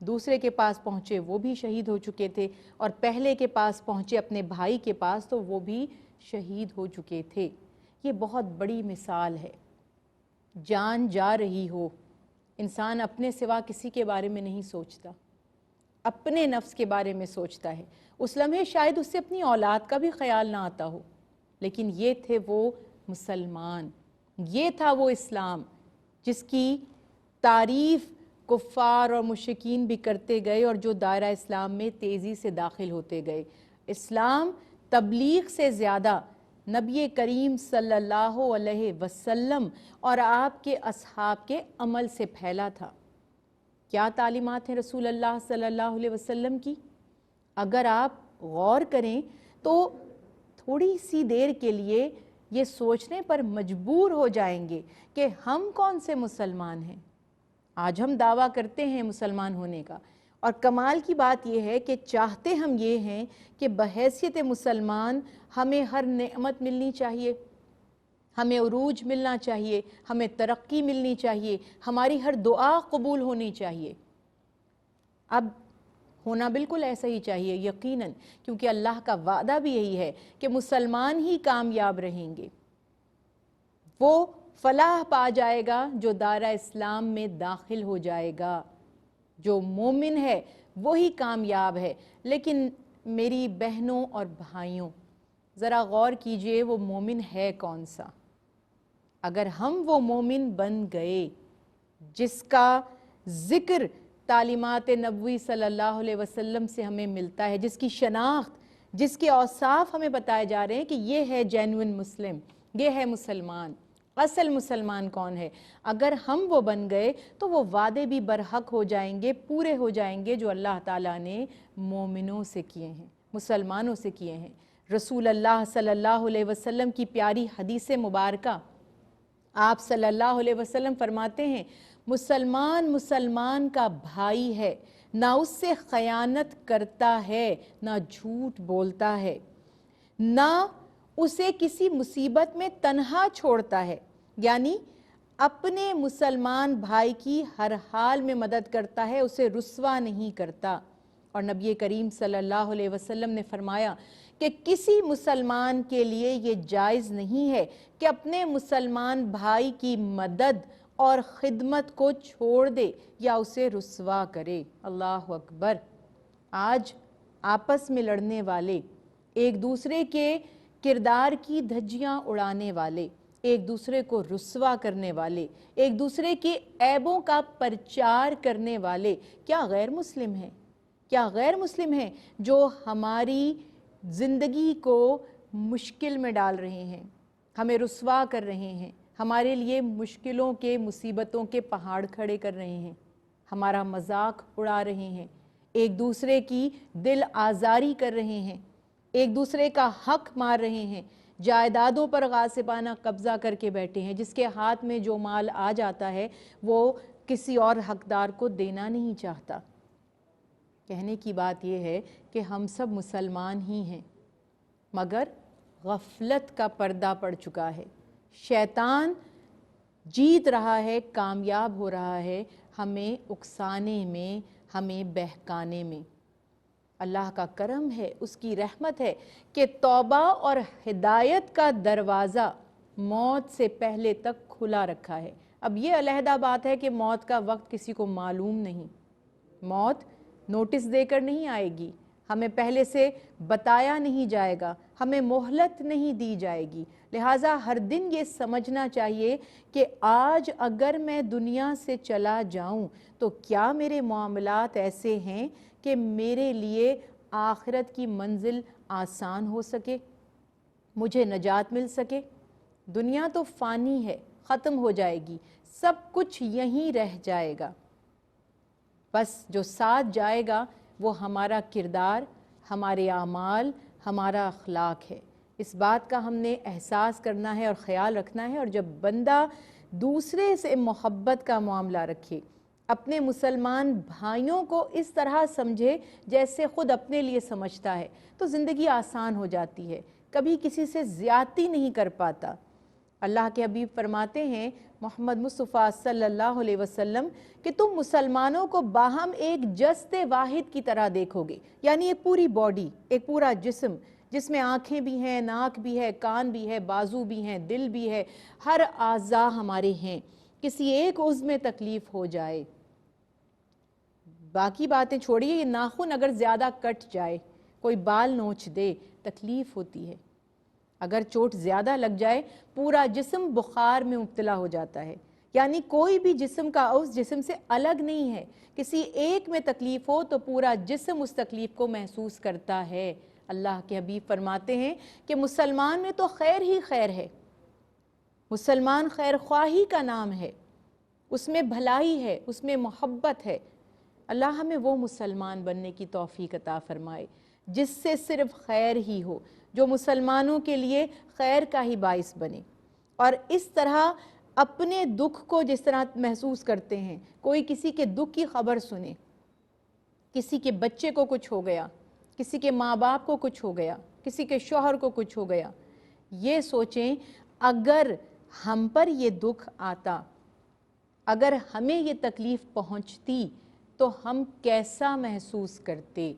دوسرے کے پاس پہنچے وہ بھی شہید ہو چکے تھے، اور پہلے کے پاس پہنچے اپنے بھائی کے پاس تو وہ بھی شہید ہو چکے تھے۔ یہ بہت بڑی مثال ہے۔ جان جا رہی ہو، انسان اپنے سوا کسی کے بارے میں نہیں سوچتا، اپنے نفس کے بارے میں سوچتا ہے۔ اس لمحے شاید اس سے اپنی اولاد کا بھی خیال نہ آتا ہو، لیکن یہ تھے وہ مسلمان، یہ تھا وہ اسلام جس کی تعریف کفار اور مشرکین بھی کرتے گئے اور جو دائرہ اسلام میں تیزی سے داخل ہوتے گئے۔ اسلام تبلیغ سے زیادہ نبی کریم صلی اللہ علیہ وسلم اور آپ کے اصحاب کے عمل سے پھیلا تھا۔ کیا تعلیمات ہیں رسول اللہ صلی اللہ علیہ وسلم کی؟ اگر آپ غور کریں تو تھوڑی سی دیر کے لیے یہ سوچنے پر مجبور ہو جائیں گے کہ ہم کون سے مسلمان ہیں۔ آج ہم دعویٰ کرتے ہیں مسلمان ہونے کا، اور کمال کی بات یہ ہے کہ چاہتے ہم یہ ہیں کہ بحیثیت مسلمان ہمیں ہر نعمت ملنی چاہیے، ہمیں عروج ملنا چاہیے، ہمیں ترقی ملنی چاہیے، ہماری ہر دعا قبول ہونی چاہیے۔ اب ہونا بالکل ایسا ہی چاہیے یقیناً، کیونکہ اللہ کا وعدہ بھی یہی ہے کہ مسلمان ہی کامیاب رہیں گے، وہ فلاح پا جائے گا جو دائرہ اسلام میں داخل ہو جائے گا۔ جو مومن ہے وہی کامیاب ہے۔ لیکن میری بہنوں اور بھائیوں، ذرا غور کیجئے وہ مومن ہے کون سا؟ اگر ہم وہ مومن بن گئے جس کا ذکر تعلیمات نبوی صلی اللہ علیہ وسلم سے ہمیں ملتا ہے، جس کی شناخت، جس کے اوصاف ہمیں بتائے جا رہے ہیں کہ یہ ہے جینوئن مسلم، یہ ہے مسلمان، اصل مسلمان کون ہے، اگر ہم وہ بن گئے تو وہ وعدے بھی برحق ہو جائیں گے، پورے ہو جائیں گے جو اللہ تعالیٰ نے مومنوں سے کیے ہیں، مسلمانوں سے کیے ہیں۔ رسول اللہ صلی اللہ علیہ وسلم کی پیاری حدیث مبارکہ، آپ صلی اللہ علیہ وسلم فرماتے ہیں مسلمان مسلمان کا بھائی ہے، نہ اس سے خیانت کرتا ہے، نہ جھوٹ بولتا ہے، نہ اسے کسی مصیبت میں تنہا چھوڑتا ہے، یعنی اپنے مسلمان بھائی کی ہر حال میں مدد کرتا ہے، اسے رسوا نہیں کرتا۔ اور نبی کریم صلی اللہ علیہ وسلم نے فرمایا کہ کسی مسلمان کے لیے یہ جائز نہیں ہے کہ اپنے مسلمان بھائی کی مدد اور خدمت کو چھوڑ دے یا اسے رسوا کرے۔ اللہ اکبر! آج آپس میں لڑنے والے، ایک دوسرے کے کردار کی دھجیاں اڑانے والے، ایک دوسرے کو رسوا کرنے والے، ایک دوسرے کے عیبوں کا پرچار کرنے والے کیا غیر مسلم ہیں؟ کیا غیر مسلم ہیں جو ہماری زندگی کو مشکل میں ڈال رہے ہیں، ہمیں رسوا کر رہے ہیں، ہمارے لیے مشکلوں کے، مصیبتوں کے پہاڑ کھڑے کر رہے ہیں، ہمارا مذاق اڑا رہے ہیں، ایک دوسرے کی دل آزاری کر رہے ہیں، ایک دوسرے کا حق مار رہے ہیں، جائیدادوں پر غاصبانہ قبضہ کر کے بیٹھے ہیں، جس کے ہاتھ میں جو مال آ جاتا ہے وہ کسی اور حقدار کو دینا نہیں چاہتا۔ کہنے کی بات یہ ہے کہ ہم سب مسلمان ہی ہیں، مگر غفلت کا پردہ پڑ چکا ہے، شیطان جیت رہا ہے، کامیاب ہو رہا ہے ہمیں اکسانے میں، ہمیں بہکانے میں۔ اللہ کا کرم ہے، اس کی رحمت ہے کہ توبہ اور ہدایت کا دروازہ موت سے پہلے تک کھلا رکھا ہے۔ اب یہ علیحدہ بات ہے کہ موت کا وقت کسی کو معلوم نہیں، موت نوٹس دے کر نہیں آئے گی، ہمیں پہلے سے بتایا نہیں جائے گا، ہمیں مہلت نہیں دی جائے گی، لہٰذا ہر دن یہ سمجھنا چاہیے کہ آج اگر میں دنیا سے چلا جاؤں تو کیا میرے معاملات ایسے ہیں کہ میرے لیے آخرت کی منزل آسان ہو سکے، مجھے نجات مل سکے۔ دنیا تو فانی ہے، ختم ہو جائے گی، سب کچھ یہیں رہ جائے گا، بس جو ساتھ جائے گا وہ ہمارا کردار، ہمارے اعمال، ہمارا اخلاق ہے۔ اس بات کا ہم نے احساس کرنا ہے اور خیال رکھنا ہے، اور جب بندہ دوسرے سے محبت کا معاملہ رکھے، اپنے مسلمان بھائیوں کو اس طرح سمجھے جیسے خود اپنے لیے سمجھتا ہے، تو زندگی آسان ہو جاتی ہے، کبھی کسی سے زیادتی نہیں کر پاتا۔ اللہ کے حبیب فرماتے ہیں محمد مصطفیٰ صلی اللہ علیہ وسلم کہ تم مسلمانوں کو باہم ایک جسد واحد کی طرح دیکھو گے، یعنی ایک پوری باڈی، ایک پورا جسم جس میں آنکھیں بھی ہیں، ناک بھی ہے، کان بھی ہے، بازو بھی ہیں، دل بھی ہے، ہر اعضاء ہمارے ہیں۔ کسی ایک عضو میں تکلیف ہو جائے، باقی باتیں چھوڑیے، یہ ناخن اگر زیادہ کٹ جائے، کوئی بال نوچ دے، تکلیف ہوتی ہے۔ اگر چوٹ زیادہ لگ جائے پورا جسم بخار میں مبتلا ہو جاتا ہے، یعنی کوئی بھی جسم کا عضو جسم سے الگ نہیں ہے، کسی ایک میں تکلیف ہو تو پورا جسم اس تکلیف کو محسوس کرتا ہے۔ اللہ کے حبیب فرماتے ہیں کہ مسلمان میں تو خیر ہی خیر ہے، مسلمان خیر خواہی کا نام ہے، اس میں بھلائی ہے، اس میں محبت ہے۔ اللہ ہمیں وہ مسلمان بننے کی توفیق عطا فرمائے جس سے صرف خیر ہی ہو، جو مسلمانوں کے لیے خیر کا ہی باعث بنے۔ اور اس طرح اپنے دکھ کو جس طرح محسوس کرتے ہیں، کوئی کسی کے دکھ کی خبر سنے، کسی کے بچے کو کچھ ہو گیا، کسی کے ماں باپ کو کچھ ہو گیا، کسی کے شوہر کو کچھ ہو گیا، یہ سوچیں اگر ہم پر یہ دکھ آتا، اگر ہمیں یہ تکلیف پہنچتی تو ہم کیسا محسوس کرتے۔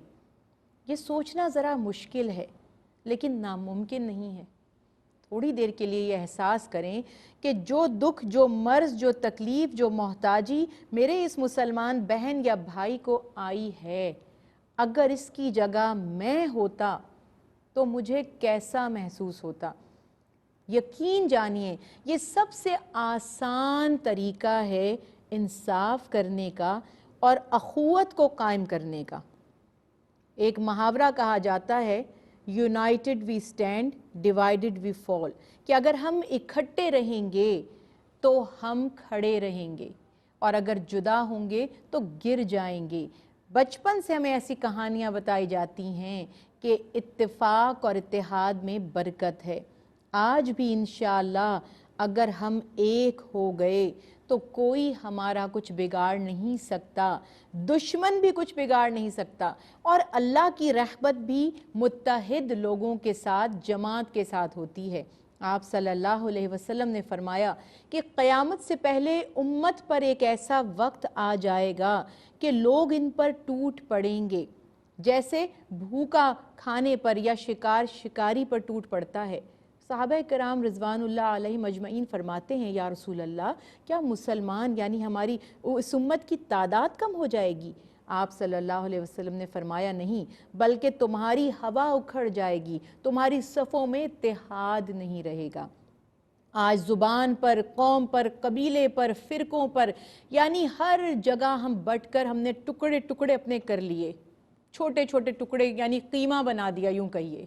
یہ سوچنا ذرا مشکل ہے لیکن ناممکن نہیں ہے۔ تھوڑی دیر کے لیے یہ احساس کریں کہ جو دکھ، جو مرض، جو تکلیف، جو محتاجی میرے اس مسلمان بہن یا بھائی کو آئی ہے، اگر اس کی جگہ میں ہوتا تو مجھے کیسا محسوس ہوتا۔ یقین جانیے یہ سب سے آسان طریقہ ہے انصاف کرنے کا اور اخوت کو قائم کرنے کا۔ ایک محاورہ کہا جاتا ہے، یونائٹڈ وی سٹینڈ، ڈیوائیڈڈ وی فال، کہ اگر ہم اکٹھے رہیں گے تو ہم کھڑے رہیں گے، اور اگر جدا ہوں گے تو گر جائیں گے۔ بچپن سے ہمیں ایسی کہانیاں بتائی جاتی ہیں کہ اتفاق اور اتحاد میں برکت ہے۔ آج بھی انشاءاللہ اگر ہم ایک ہو گئے تو کوئی ہمارا کچھ بگاڑ نہیں سکتا، دشمن بھی کچھ بگاڑ نہیں سکتا، اور اللہ کی رحمت بھی متحد لوگوں کے ساتھ، جماعت کے ساتھ ہوتی ہے۔ آپ صلی اللہ علیہ وسلم نے فرمایا کہ قیامت سے پہلے امت پر ایک ایسا وقت آ جائے گا کہ لوگ ان پر ٹوٹ پڑیں گے، جیسے بھوکا کھانے پر یا شکار شکاری پر ٹوٹ پڑتا ہے۔ صحابہ کرام رضوان اللہ علیہ مجمعین فرماتے ہیں، یا رسول اللہ کیا مسلمان یعنی ہماری اس امت کی تعداد کم ہو جائے گی؟ آپ صلی اللہ علیہ وسلم نے فرمایا نہیں، بلکہ تمہاری ہوا اکھڑ جائے گی، تمہاری صفوں میں اتحاد نہیں رہے گا۔ آج زبان پر، قوم پر، قبیلے پر، فرقوں پر، یعنی ہر جگہ ہم بٹ کر ہم نے ٹکڑے ٹکڑے اپنے کر لیے، چھوٹے چھوٹے ٹکڑے، یعنی قیمہ بنا دیا، یوں کہیے۔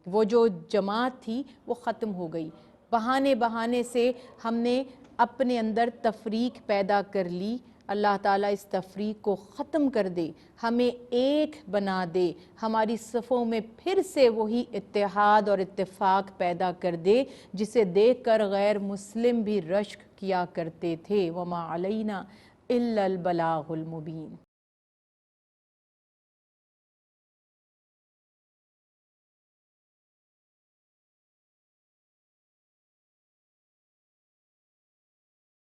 وہ جو جماعت تھی وہ ختم ہو گئی، بہانے بہانے سے ہم نے اپنے اندر تفریق پیدا کر لی۔ اللہ تعالیٰ اس تفریق کو ختم کر دے، ہمیں ایک بنا دے، ہماری صفوں میں پھر سے وہی اتحاد اور اتفاق پیدا کر دے جسے دیکھ کر غیر مسلم بھی رشک کیا کرتے تھے۔ وَمَا عَلَيْنَا إِلَّا الْبَلَاغُ الْمُبِينُ۔